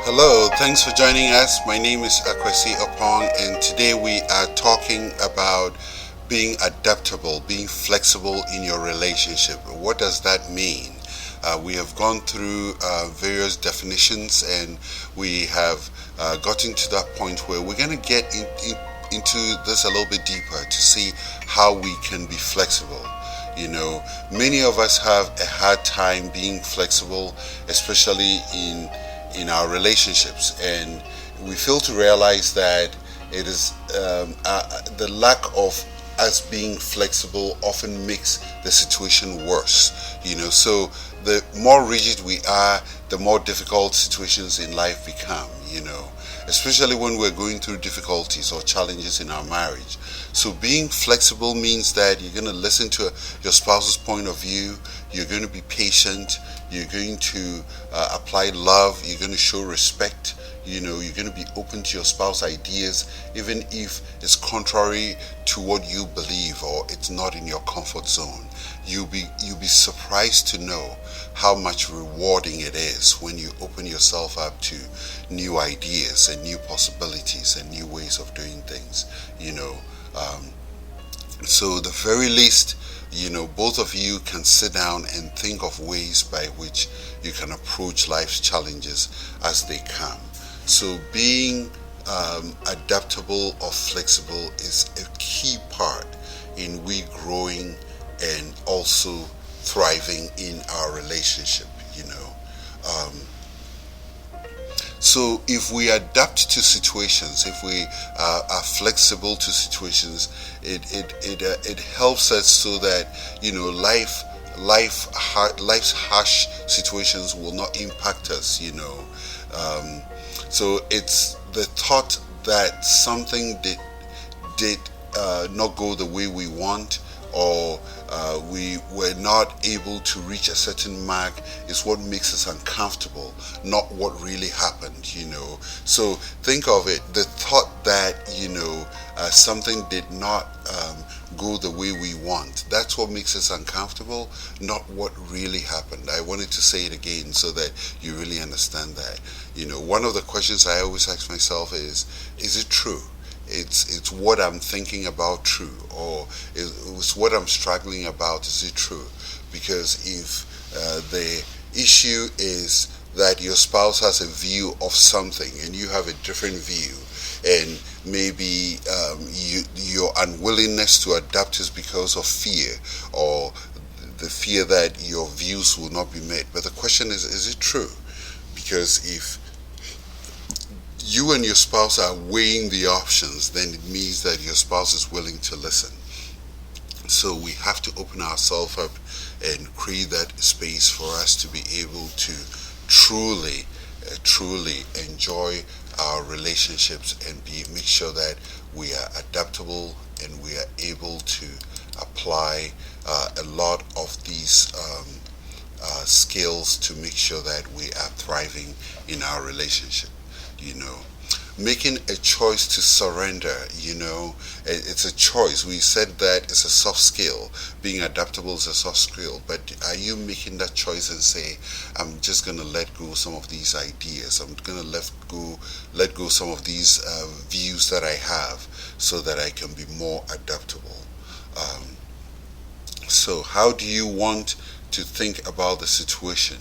Hello, thanks for joining us. My name is Akwesi Opong, and today we are talking about being adaptable, being flexible in your relationship. What does that mean? We have gone through various definitions, and we have gotten to that point where we're going to get into this a little bit deeper to see how we can be flexible. You know, many of us have a hard time being flexible, especially in our relationships, and we fail to realize that it is the lack of us being flexible often makes the situation worse. So the more rigid we are, the more difficult situations in life become. Especially when we're going through difficulties or challenges in our marriage. So being flexible means that you're going to listen to your spouse's point of view, you're going to be patient, you're going to apply love, you're going to show respect, you're going to be open to your spouse's ideas, even if it's contrary to what you believe or it's not in your comfort zone. You'll be surprised to know how much rewarding it is when you open yourself up to new ideas and new possibilities and new ways of doing things. So the very least, both of you can sit down and think of ways by which you can approach life's challenges as they come. So being adaptable or flexible is a key part in we growing and also thriving in our relationship. Um, so if we adapt to situations, if we are flexible to situations, it helps us so that life's harsh situations will not impact us. So it's the thought that something did not go the way we want, or we were not able to reach a certain mark is what makes us uncomfortable, not what really happened. So think of it, the thought that something did not go the way we want, that's what makes us uncomfortable, not what really happened. I wanted to say it again so that you really understand that. One of the questions I always ask myself is it true? It's what I'm thinking about true, or is what I'm struggling about, is it true? Because if the issue is that your spouse has a view of something and you have a different view, and maybe your unwillingness to adapt is because of fear, or the fear that your views will not be met. But the question is it true? Because if you and your spouse are weighing the options, then it means that your spouse is willing to listen. So we have to open ourselves up and create that space for us to be able to truly enjoy our relationships and make sure that we are adaptable and we are able to apply a lot of these skills to make sure that we are thriving in our relationship. Making a choice to surrender. It's a choice. We said that it's a soft skill. Being adaptable is a soft skill, but are you making that choice and say, I'm just going to let go some of these ideas, I'm going to let go some of these views that I have so that I can be more adaptable? So how do you want to think about the situation?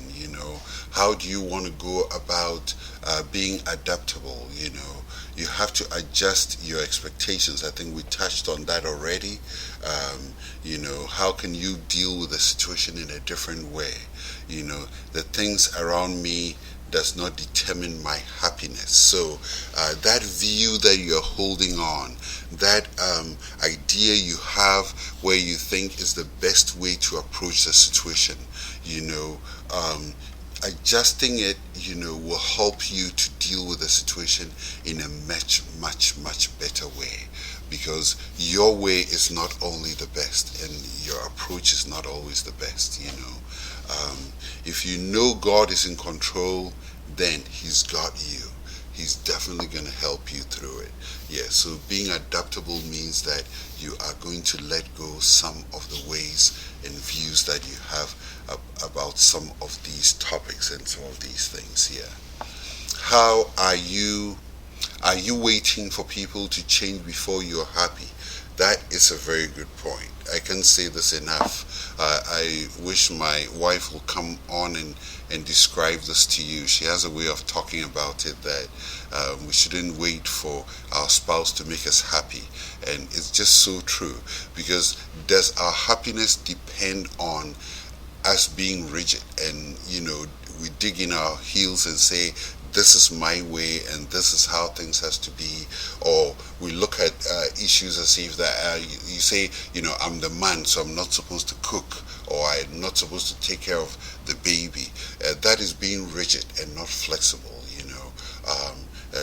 How do you want to go about being adaptable? You have to adjust your expectations. I think we touched on that already. How can you deal with the situation in a different way? The things around me does not determine my happiness. So that view that you're holding on, that idea you have where you think is the best way to approach the situation, adjusting it, will help you to deal with the situation in a much better way, because your way is not only the best and your approach is not always the best. If you know God is in control, then He's got you. He's definitely going to help you through it. Yeah, so being adaptable means that you are going to let go some of the ways and views that you have about some of these topics and some of these things here. How are you waiting for people to change before you're happy? That is a very good point. I can't say this enough. I wish my wife will come on and describe this to you. She has a way of talking about it that we shouldn't wait for our spouse to make us happy. And it's just so true, because does our happiness depend on us being rigid, and we dig in our heels and say this is my way and this is how things has to be, or we look at issues as if that you say, I'm the man, so I'm not supposed to cook, or I'm not supposed to take care of the baby. That is being rigid and not flexible.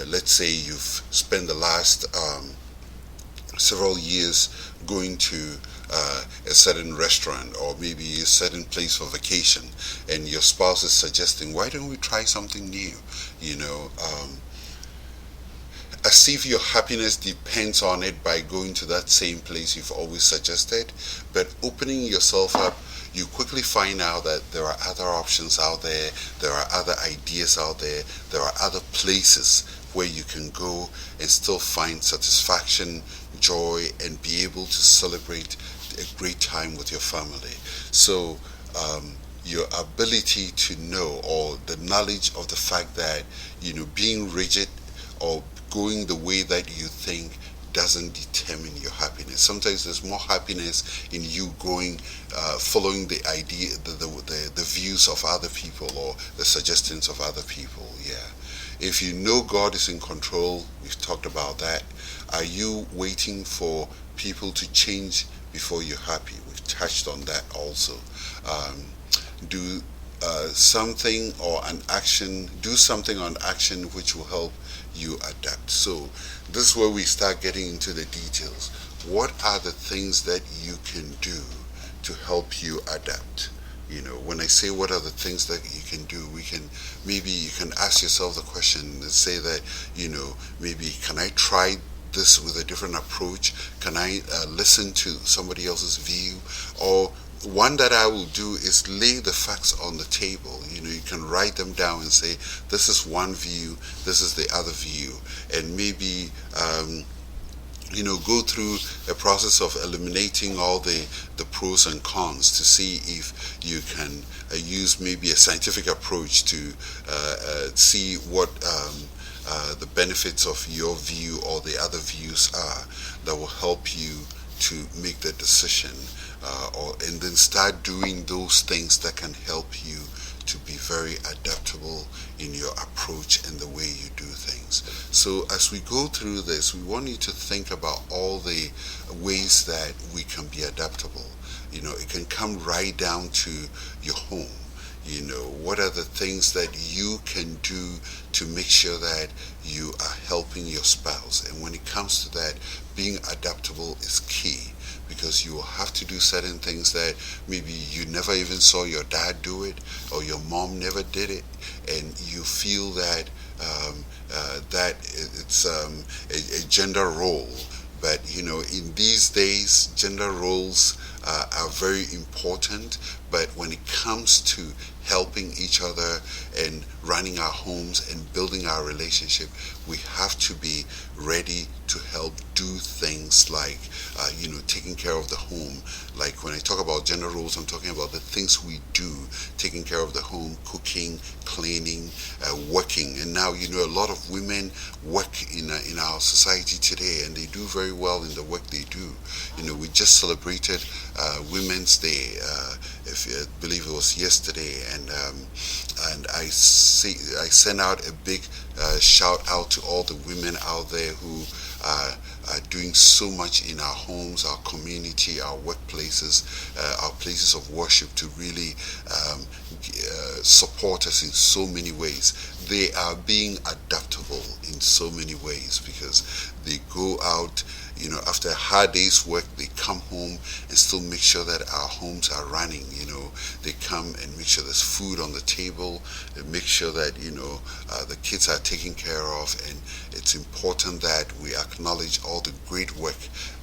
Let's say you've spent the last several years going to a certain restaurant or maybe a certain place for vacation, and your spouse is suggesting, why don't we try something new? As if your happiness depends on it by going to that same place you've always suggested. But opening yourself up, you quickly find out that there are other options out there, there are other ideas out there, there are other places where you can go and still find satisfaction, joy, and be able to celebrate a great time with your family. So your ability to know, or the knowledge of the fact that being rigid or going the way that you think doesn't determine your happiness. Sometimes there's more happiness in you going, following the idea, the views of other people or the suggestions of other people. Yeah. If you know God is in control, we've talked about that. Are you waiting for people to change before you're happy? We've touched on that also. Do something or an action, do something on action which will help you adapt. So this is where we start getting into the details. What are the things that you can do to help you adapt? When I say what are the things that you can do, maybe you can ask yourself the question and say that, maybe can I try this with a different approach? Can I listen to somebody else's view? Or one that I will do is lay the facts on the table. You can write them down and say, this is one view, this is the other view, and maybe go through a process of eliminating all the pros and cons to see if you can use maybe a scientific approach to see what the benefits of your view or the other views are that will help you to make the decision, and then start doing those things that can help you to be very adaptable in your approach and the way you do things. So as we go through this, we want you to think about all the ways that we can be adaptable. It can come right down to your home. What are the things that you can do to make sure that you are helping your spouse? And when it comes to that, being adaptable is key, because you will have to do certain things that maybe you never even saw your dad do it, or your mom never did it, and you feel that that it's a gender role. But in these days, gender roles are very important. But when it comes to helping each other and running our homes and building our relationship, we have to be ready to help do things like, taking care of the home. Like when I talk about gender roles, I'm talking about the things we do, taking care of the home, cooking, cleaning, working. And now, a lot of women work in our society today, and they do very well in the work they do. We just celebrated Women's Day, if you believe it was yesterday, and I sent out a big shout out to all the women out there who are doing so much in our homes, our community, our workplaces, our places of worship, to really support us in so many ways. They are being adaptable in so many ways, because they go out, after a hard day's work, they come home and still make sure that our homes are running. They come and make sure there's food on the table, and make sure that the kids are taken care of. And it's important that we acknowledge all the great work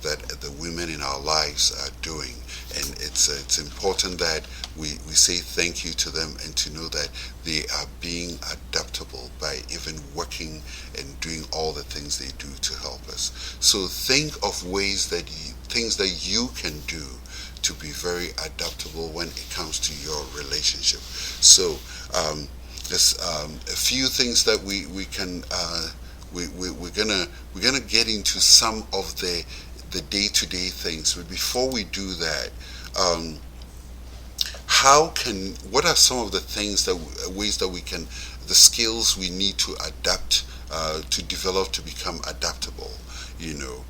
that the women in our lives are doing. And it's important that we say thank you to them, and to know that they are being adaptable by even working and doing all the things they do to help us. So think of things that you can do to be very adaptable when it comes to your relationship. So there's a few things that we can we're gonna get into some of the day-to-day things. But before we do that, um, what are some of the things that ways that we can, the skills we need to adapt, to develop, to become adaptable? You know,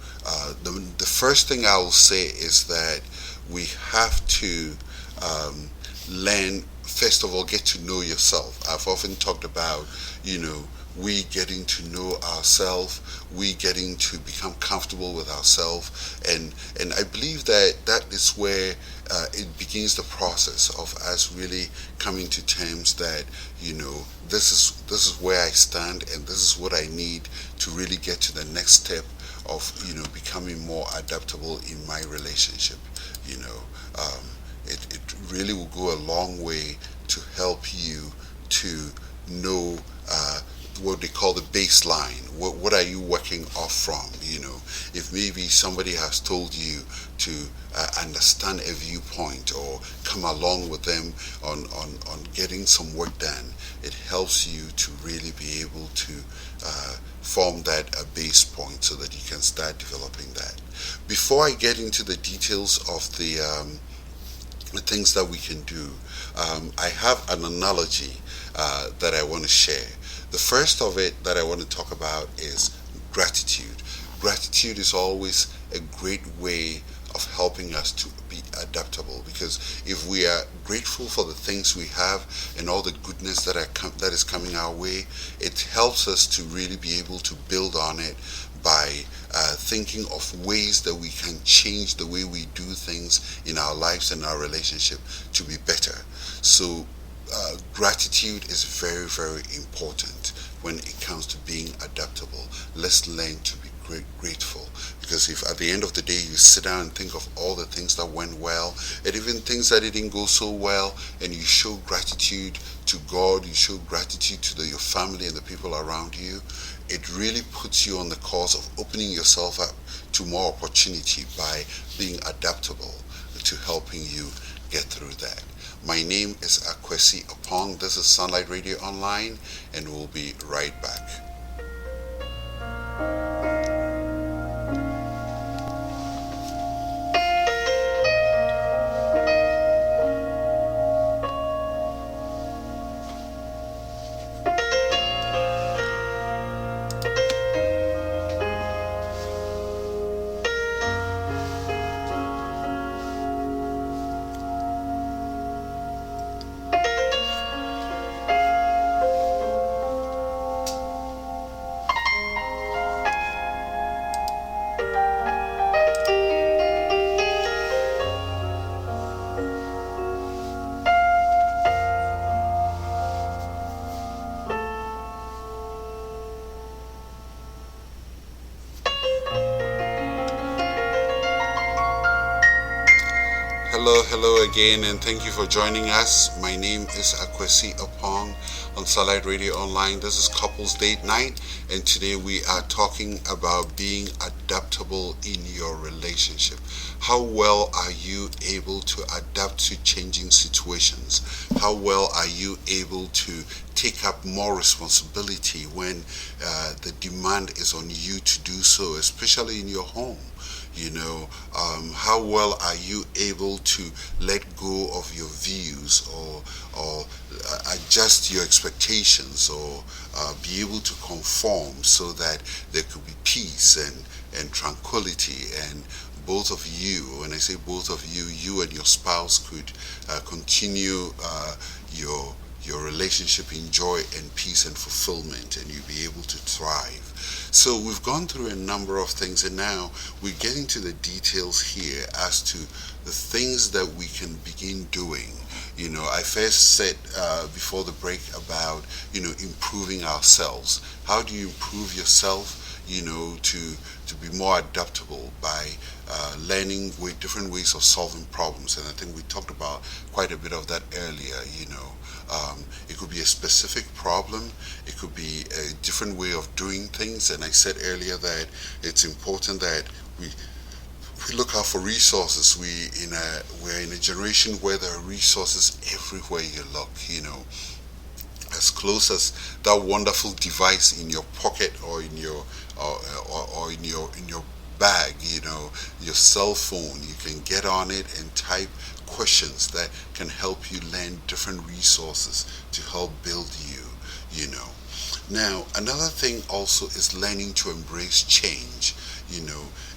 the first thing I will say is that we have to learn, first of all, get to know yourself. I've often talked about, we getting to know ourselves, we getting to become comfortable with ourselves, and I believe that that is where it begins the process of us really coming to terms that, this is where I stand, and this is what I need to really get to the next step of, becoming more adaptable in my relationship. you know it really will go a long way to help you to know what they call the baseline. What are you working off from? If maybe somebody has told you to understand a viewpoint or come along with them on getting some work done, it helps you to really be able to form that base point so that you can start developing that. Before I get into the details of the things that we can do, I have an analogy that I want to share. The first of it that I want to talk about is gratitude. Gratitude is always a great way of helping us to be adaptable, because if we are grateful for the things we have and all the goodness that is coming our way, it helps us to really be able to build on it by thinking of ways that we can change the way we do things in our lives and our relationship to be better. So gratitude is very, very important when it comes to being adaptable. Let's learn to be grateful, because if at the end of the day you sit down and think of all the things that went well and even things that didn't go so well, and you show gratitude to God, you show gratitude to your family and the people around you, it really puts you on the course of opening yourself up to more opportunity by being adaptable to helping you get through that. My name is Akwesi Opong. This is Sunlight Radio Online, and we'll be right back. Hello again, and thank you for joining us. My name is Akwesi Opong on Sunlight Radio Online. This is Couples Date Night, and today we are talking about being adaptable in your relationship. How well are you able to adapt to changing situations? How well are you able to take up more responsibility when the demand is on you to do so, especially in your home? How well are you able to let go of your views, or adjust your expectations, or be able to conform so that there could be peace and tranquility, and both of you, when I say both of you, you and your spouse could continue your relationship in joy and peace and fulfillment, and you'll be able to thrive. So we've gone through a number of things, and now we're getting to the details here as to the things that we can begin doing. I first said before the break about improving ourselves. How do you improve yourself? to be more adaptable by learning different ways of solving problems. And I think we talked about quite a bit of that earlier. It could be a specific problem, it could be a different way of doing things. And I said earlier that it's important that we look out for resources. We're in a generation where there are resources everywhere you look. As close as that wonderful device in your pocket or in your or in your bag, your cell phone. You can get on it and type questions that can help you learn different resources to help build you. Now, another thing also is learning to embrace change.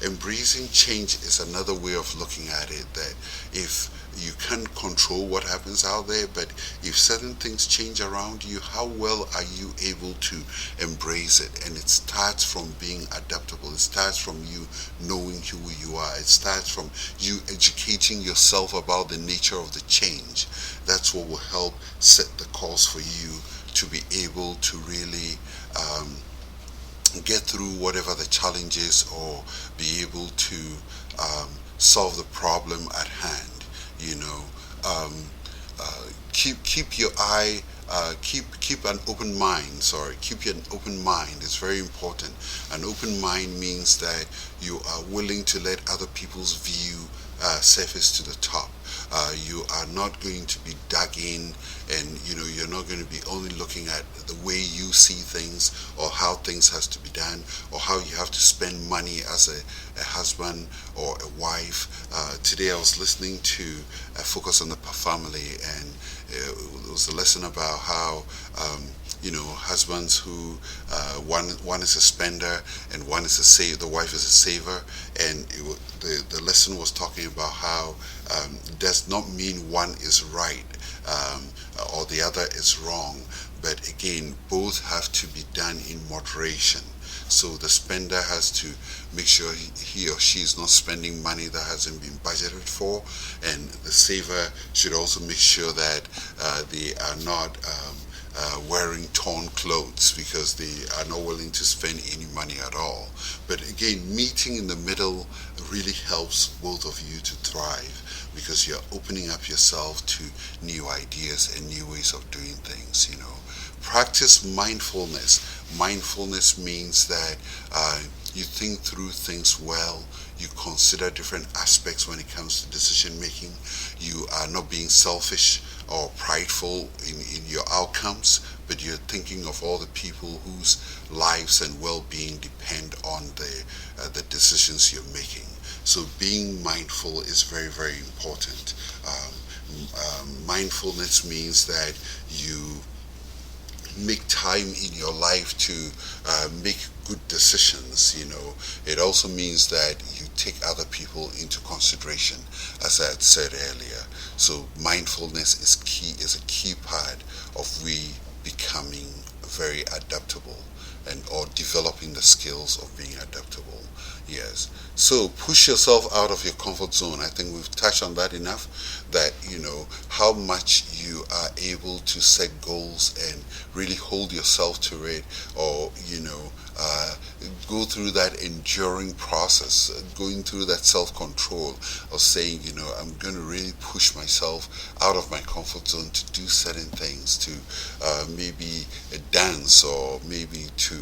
Embracing change is another way of looking at it, that if you can't control what happens out there, but if certain things change around you, how well are you able to embrace it? And it starts from being adaptable. It starts from you knowing who you are. It starts from you educating yourself about the nature of the change. That's what will help set the course for you to be able to really get through whatever the challenge is, or be able to solve the problem at hand. Keep your eye, keep an open mind. Keep an open mind. It's very important. An open mind means that you are willing to let other people's view surface to the top. You are not going to be dug in, and you're not going to be only looking at the way you see things, or how things has to be done, or how you have to spend money as a husband or a wife. Today I was listening to Focus on the Family, and it was a lesson about how husbands who one is a spender and one is a saver. The wife is a saver, and the lesson was talking about how it does not mean one is right or the other is wrong, but again, both have to be done in moderation. So the spender has to make sure he or she is not spending money that hasn't been budgeted for, and the saver should also make sure that they are not wearing torn clothes because they are not willing to spend any money at all. But again, meeting in the middle really helps both of you to thrive, because you're opening up yourself to new ideas and new ways of doing things. Practice mindfulness. Mindfulness means that you think through things well. You consider different aspects when it comes to decision making. You are not being selfish or prideful in your outcomes, but you're thinking of all the people whose lives and well-being depend on the decisions you're making. So being mindful is very, very important. Mindfulness means that you make time in your life to make good decisions. It also means that you take other people into consideration, as I had said earlier. So mindfulness is a key part of becoming very adaptable, or developing the skills of being adaptable. Yes. So push yourself out of your comfort zone. I think we've touched on that enough, that how much you are able to set goals and really hold yourself to it, or go through that enduring process, going through that self-control of saying, I'm going to really push myself out of my comfort zone to do certain things, to maybe dance, or maybe to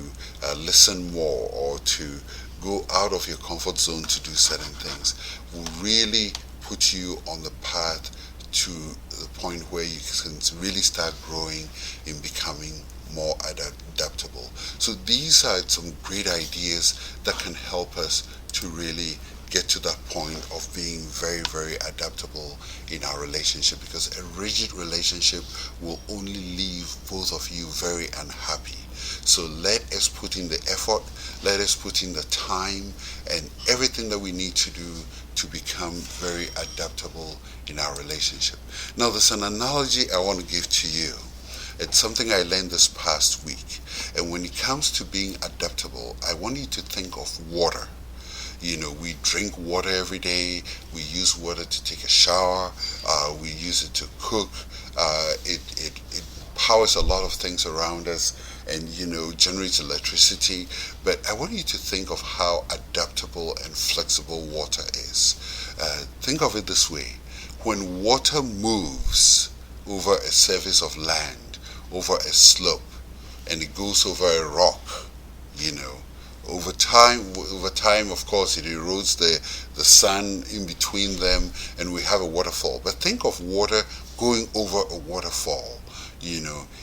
listen more, or to go out of your comfort zone to do certain things, will really put you on the path to the point where you can really start growing in becoming more adaptable. So these are some great ideas that can help us to really get to that point of being very, very adaptable in our relationship, because a rigid relationship will only leave both of you very unhappy. So let us put in the effort, let us put in the time and everything that we need to do to become very adaptable in our relationship. Now, there's an analogy I want to give to you. It's something I learned this past week. And when it comes to being adaptable, I want you to think of water. We drink water every day. We use water to take a shower. We use it to cook. It powers a lot of things around us and, generates electricity. But I want you to think of how adaptable and flexible water is. Think of it this way. When water moves over a surface of land, over a slope, and it goes over a rock, over time, of course, it erodes the sand in between them, and we have a waterfall. But think of water going over a waterfall.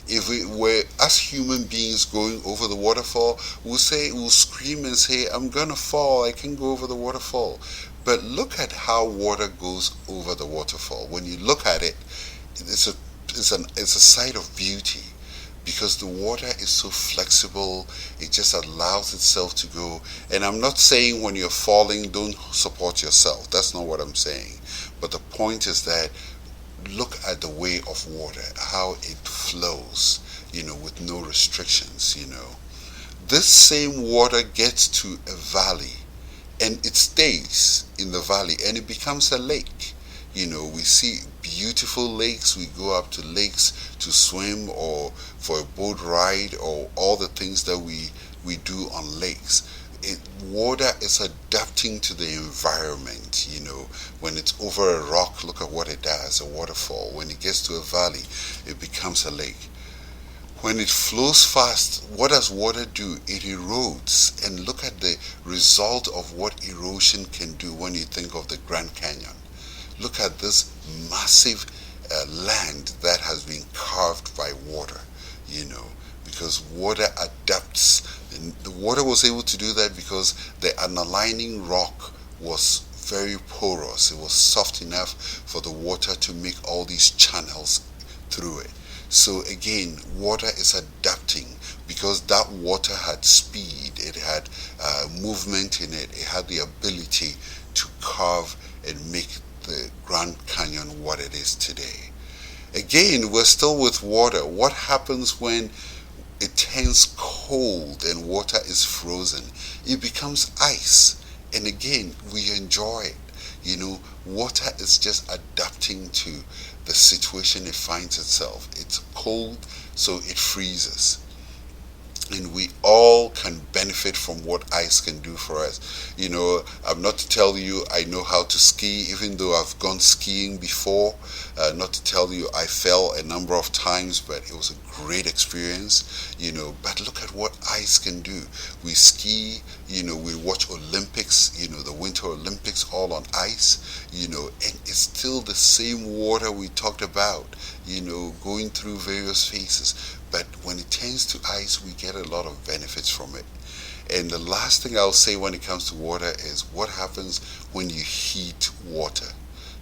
If we were, as human beings, going over the waterfall, we'll scream and say, "I'm gonna fall, I can go over the waterfall." But look at how water goes over the waterfall. When you look at it, it's a sight of beauty, because the water is so flexible. It just allows itself to go. And I'm not saying when you're falling, don't support yourself. That's not what I'm saying. But the point is that look at the way of water, how it flows, with no restrictions. This same water gets to a valley, and it stays in the valley, and it becomes a lake. We see beautiful lakes. We go up to lakes to swim or for a boat ride or all the things that we do on lakes. Water is adapting to the environment. When it's over a rock, look at what it does, a waterfall. When it gets to a valley, it becomes a lake. When it flows fast, what does water do? It erodes. And look at the result of what erosion can do when you think of the Grand Canyon. Look at this massive land that has been carved by water, because water adapts. And the water was able to do that because the underlying rock was very porous. It was soft enough for the water to make all these channels through it. So again, water is adapting because that water had speed, it had movement in it, it had the ability to carve and make the Grand Canyon what it is today. Again, we're still with water. What happens when it turns cold and water is frozen? It becomes ice. And again, we enjoy it. Water is just adapting to the situation it finds itself. It's cold, so it freezes. And we all can benefit from what ice can do for us. I'm not to tell you I know how to ski, even though I've gone skiing before. Not to tell you I fell a number of times, but it was a great experience. But look at what ice can do. We ski, we watch Olympics, the Winter Olympics, all on ice, and it's still the same water we talked about, going through various phases. But when it turns to ice, we get a lot of benefits from it. And the last thing I'll say when it comes to water is what happens when you heat water.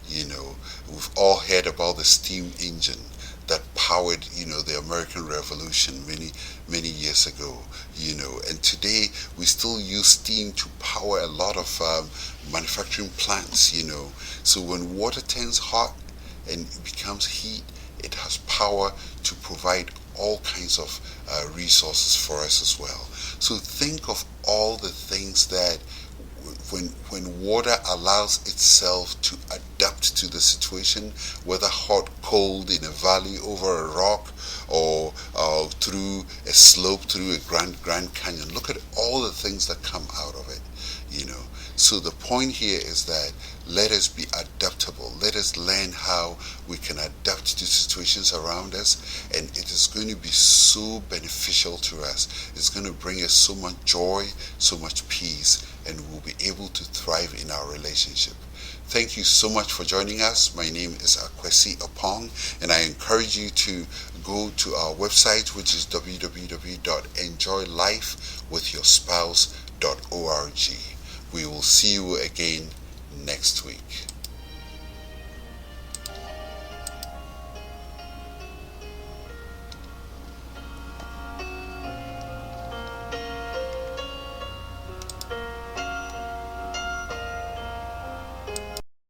We've all heard about the steam engine that powered, the American Revolution many years ago, and today we still use steam to power a lot of manufacturing plants, So when water turns hot and it becomes heat, it has power to provide all kinds of resources for us as well. So think of all the things that when water allows itself to adapt to the situation, whether hot, cold, in a valley, over a rock, or through a slope, through a Grand Canyon. Look at all the things that come out of it, So the point here is that let us be adaptable. Let us learn how we can adapt to situations around us, and it is going to be so beneficial to us. It's going to bring us so much joy, so much peace, and we'll be able to thrive in our relationship. Thank you so much for joining us. My name is Akwesi Opong, and I encourage you to go to our website, which is www.enjoylifewithyourspouse.org. We will see you again next week.